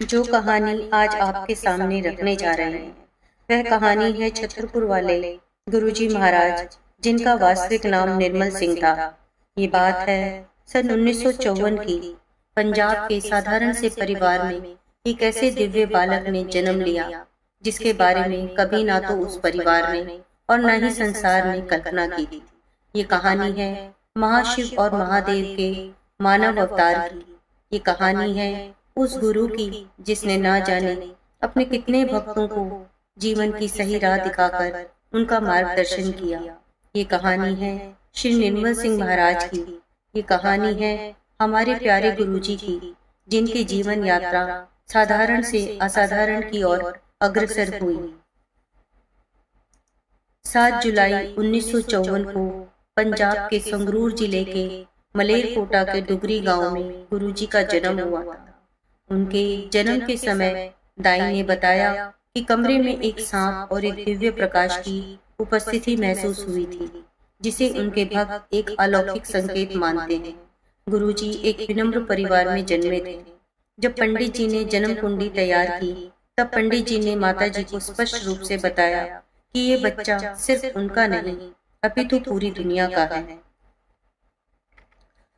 जो कहानी आज आपके सामने रखने जा रहे हैं वह कहानी है छतरपुर वाले गुरुजी महाराज, जिनका वास्तविक नाम निर्मल सिंह था। ये बात है सन 1954 की। पंजाब के साधारण से परिवार में एक ऐसे दिव्य बालक ने जन्म लिया जिसके बारे में कभी ना तो उस परिवार ने और न ही संसार ने कल्पना की थी। ये कहानी है महाशिव और महादेव के मानव अवतार की। ये कहानी है उस गुरु की जिसने ना जाने अपने कितने भक्तों को जीवन की सही राह दिखाकर उनका मार्गदर्शन किया। ये कहानी है श्री निर्मल सिंह महाराज की। ये कहानी है हमारे प्यारे गुरुजी की, जिनकी जीवन यात्रा साधारण से असाधारण की ओर अग्रसर हुई। 7 जुलाई 1954 को पंजाब के संगरूर जिले के मलेरकोटा के डुगरी गांव में गुरुजी का जन्म हुआ था। उनके जन्म के समय दाई ने बताया कि कमरे में एक सांप और एक दिव्य प्रकाश की उपस्थिति महसूस हुई थी, जिसे उनके भक्त एक अलौकिक संकेत मानते हैं। गुरुजी एक विनम्र परिवार में जन्मे थे। जब पंडित जी ने जन्म कुंडी तैयार की, तब पंडित जी ने माता जी को स्पष्ट रूप से बताया कि ये बच्चा सिर्फ उनका नहीं, अपितु पूरी दुनिया का है।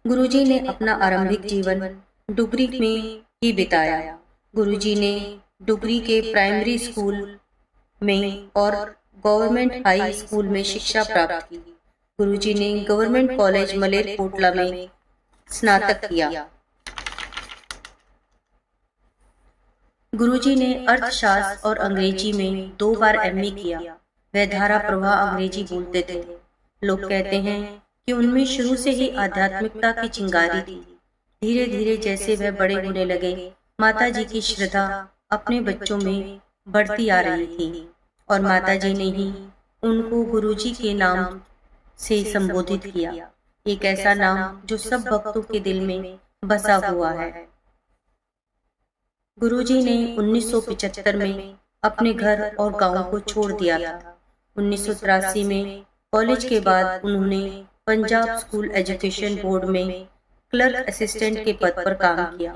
गुरुजी ने अपना आरंभिक जीवन डुगरी में ही बिताया। गुरुजी ने डुगरी के प्राइमरी स्कूल में और गवर्नमेंट हाई स्कूल में शिक्षा प्राप्त की। गुरुजी ने गवर्नमेंट कॉलेज मलेरकोटला में स्नातक किया। गुरुजी ने अर्थशास्त्र और अंग्रेजी में 2 बार एमए किया। वह धारा प्रवाह अंग्रेजी बोलते थे। लोग कहते हैं कि उनमें शुरू से ही आध्यात्मिकता की चिंगारी थी। धीरे धीरे जैसे वह बड़े होने लगे, माता जी की श्रद्धा अपने बच्चों में बढ़ती आ रही थी और माता जी ने ही उनको गुरुजी के नाम से संबोधित किया। एक ऐसा नाम जो सब भक्तों के दिल में बसा हुआ है। गुरुजी ने 1975 में अपने घर और गांव को छोड़ दिया था। 1983 में कॉलेज के बाद उन्होंने पंजाब स्कूल एजुकेशन बोर्ड में क्लर्क असिस्टेंट के पद पर काम किया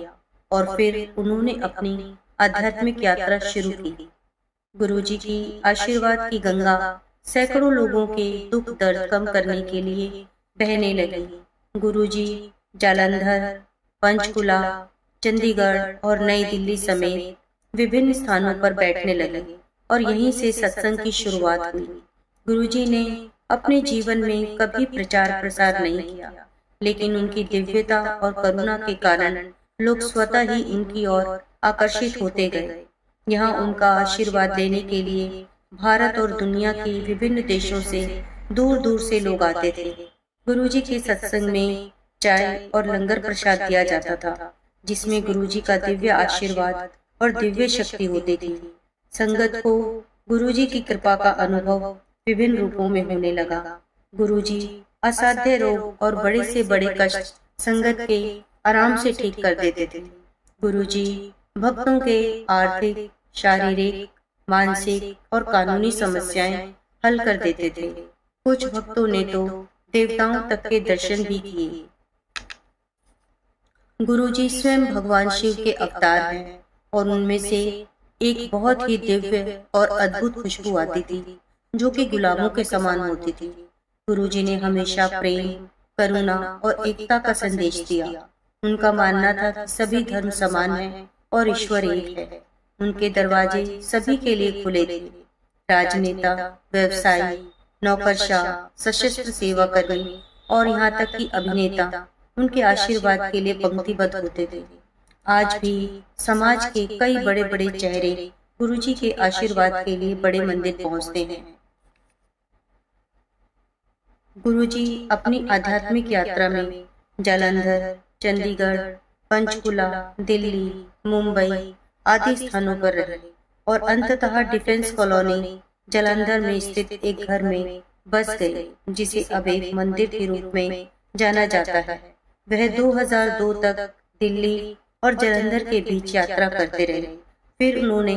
और फिर उन्होंने अपनी आध्यात्मिक यात्रा शुरू की। गुरुजी की आशीर्वाद की गंगा सैकड़ों लोगों के दुख दर्द कम करने के लिए बहने लगी। गुरुजी जालंधर, पंचकुला, चंडीगढ़ और नई दिल्ली समेत विभिन्न स्थानों पर बैठने लगे और यहीं से सत्संग की शुरुआत हुई। गुरुजी ने अपने जीवन में कभी प्रचार प्रसार नहीं किया, लेकिन उनकी दिव्यता और करुणा के कारण लोग स्वतः ही उनकी ओर आकर्षित होते गए। यहाँ उनका आशीर्वाद लेने के लिए भारत और दुनिया के विभिन्न देशों से दूर दूर से लोग आते थे। गुरुजी के सत्संग में चाय और लंगर प्रसाद दिया जाता था, जिसमें गुरुजी का दिव्य आशीर्वाद और दिव्य शक्ति होती थी। संगत को गुरुजी की कृपा का अनुभव विभिन्न रूपों में होने लगा। गुरुजी असाध्य रोग और बड़े से बड़े कष्ट संगत के आराम से ठीक कर देते थे। गुरुजी भक्तों के आर्थिक, शारीरिक, मानसिक और कानूनी समस्याएं हल कर देते थे। कुछ भक्तों ने तो देवताओं तक के दर्शन भी किए। गुरुजी स्वयं भगवान शिव के अवतार हैं और उनमें से एक बहुत ही दिव्य और अद्भुत खुशबू आती थी, जो कि गुलाबों के समान होती थी। गुरुजी ने हमेशा प्रेम, करुणा और एकता का संदेश दिया। उनका मानना था कि सभी धर्म समान हैं और ईश्वर एक है। उनके दरवाजे सभी के लिए खुले थे। राजनेता, व्यवसायी, नौकरशाह, सशस्त्र सेवा कर्मी और यहाँ तक कि अभिनेता उनके आशीर्वाद के लिए पंक्तिबद्ध होते थे। आज भी समाज के कई बड़े बड़े चेहरे गुरुजी के आशीर्वाद के लिए बड़े मंदिर पहुँचते हैं। गुरुजी अपनी आध्यात्मिक यात्रा में जालंधर, चंडीगढ़, पंचकुला, दिल्ली, मुंबई आदि स्थानों पर रहे और अंततः डिफेंस कॉलोनी जालंधर में स्थित एक घर में बस गए, जिसे अब एक मंदिर के रूप में जाना जाता है। वह 2002 तक दिल्ली और जालंधर के बीच यात्रा करते रहे। फिर उन्होंने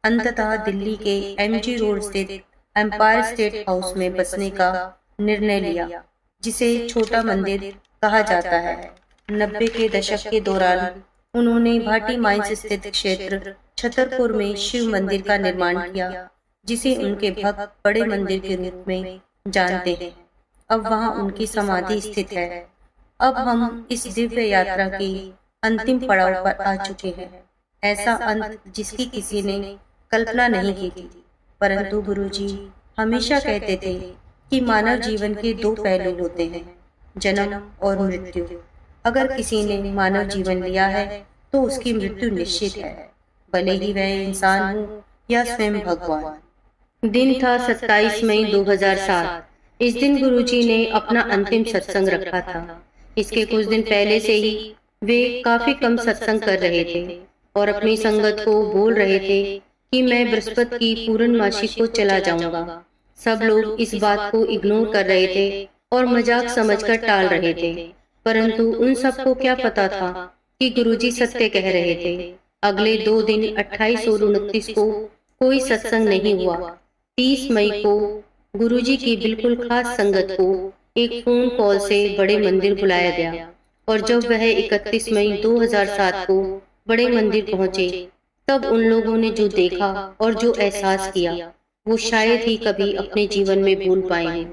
अंततः दिल्ली के एमजी रोड स्थित एम्पायर स्टेट हाउस में बसने का निर्णय लिया, जिसे छोटा मंदिर कहा जाता है। 90 के दशक के दौरान उन्होंने भाटी माइंस स्थित क्षेत्र छतरपुर में शिव मंदिर का निर्माण किया, जिसे उनके भक्त बड़े मंदिर के रूप में जानते हैं। अब वहां उनकी समाधि स्थित है। अब हम इस दिव्य यात्रा की अंतिम पड़ाव पर आ चुके हैं। ऐसा अंत जिसकी किसी ने कल्पना नहीं की थी, परंतु गुरुजी हमेशा कहते थे कि मानव जीवन के दो पहलू होते हैं, जन्म और मृत्यु। अगर किसी ने मानव जीवन लिया है तो उसकी मृत्यु निश्चित है, भले ही वह इंसान हो या स्वयं भगवान। दिन था 27 मई 2007। इस दिन गुरुजी ने अपना अंतिम सत्संग रखा था। इसके कुछ दिन पहले से ही वे काफी कम सत्संग कर रहे थे और अपनी संगत को बोल रहे थे कि मैं बृहस्पति की पूर्णमासी को चला जाऊंगा। सब लोग इस बात को इग्नोर कर रहे थे और मजाक समझकर टाल रहे थे, परंतु उन सबको क्या पता था कि गुरुजी सत्य कह रहे थे। अगले 2 दिन 28 और 29 को कोई सत्संग नहीं हुआ। 30 मई को गुरुजी की बिल्कुल खास संगत को एक फोन कॉल से बड़े मंदिर बुलाया गया और जब वह 31 मई 2007 को बड़े मंदिर पहुंचे, तब उन लोगों ने जो देखा और जो एहसास किया वो शायद ही कभी अपने जीवन में भूल पाएंगे।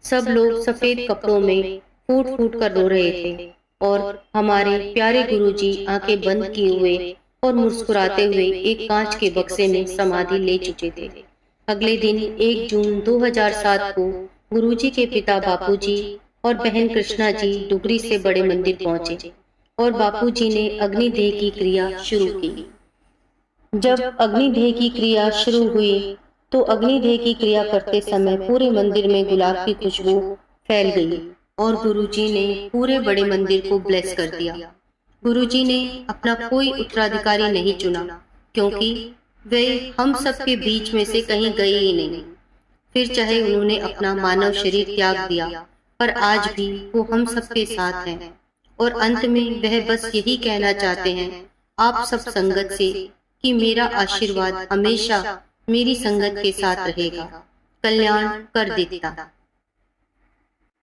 सब लोग सफेद कपड़ों में फूट फूट कर रो रहे थे और हमारे प्यारे गुरुजी आंखें बंद किए हुए और मुस्कुराते हुए एक कांच के बक्से में समाधि ले चुके थे। अगले दिन 1 जून 2007 को गुरुजी के पिता बापूजी और बहन कृष्णा जी डुगरी से बड़े मंदिर पहुंचे और बापूजी ने अग्निदेह की क्रिया शुरू की। जब अग्निदेह की क्रिया शुरू हुई तो अग्निदेह की क्रिया करते समय पूरे मंदिर में गुलाब की खुशबू फैल गई और गुरुजी ने पूरे बड़े मंदिर को ब्लेस कर दिया। गुरुजी ने अपना कोई उत्तराधिकारी नहीं चुना, क्योंकि वे हम सब के बीच में से कहीं गए ही नहीं। फिर चाहे उन्होंने अपना मानव शरीर त्याग दिया, पर आज भी वो हम सब के साथ हैं और अंत में वह बस यही कहना चाहते हैं आप सब संगत से कि मेरा आशीर्वाद हमेशा मेरी संगत के साथ रहेगा। कल्याण कर देता।